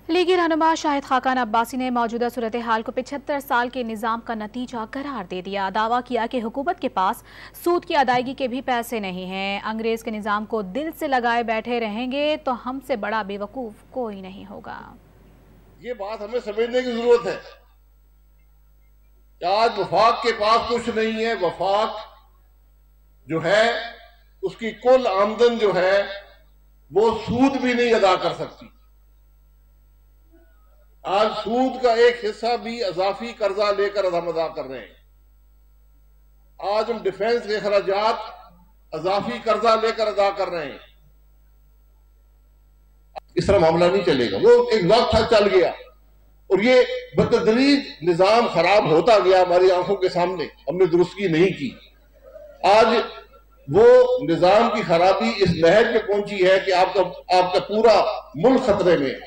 लीगी रहनुमा शाहिद खाकान अब्बासी ने मौजूदा सूरत हाल को 75 साल के निज़ाम का नतीजा करार दे दिया। दावा किया कि हुकूमत के पास सूद की अदायगी के भी पैसे नहीं हैं। अंग्रेज के निज़ाम को दिल से लगाए बैठे रहेंगे तो हमसे बड़ा बेवकूफ कोई नहीं होगा। ये बात हमें समझने की जरूरत है। आज वफाक के पास कुछ नहीं है। वफाक जो है उसकी कुल आमदन जो है वो सूद भी नहीं अदा कर सकती। आज सूद का एक हिस्सा भी अजाफी कर्जा लेकर हम अदा कर रहे हैं। आज हम डिफेंस के खर्चात अजाफी कर्जा लेकर अदा कर रहे हैं। इस तरह मामला नहीं चलेगा। वो एक वक्त था चल गया और ये बतदरीज निजाम खराब होता गया हमारी आंखों के सामने। हमने दुरुस्ती नहीं की। आज वो निजाम की खराबी इस लहर पे पहुंची है कि आपका पूरा मुल्क खतरे में है।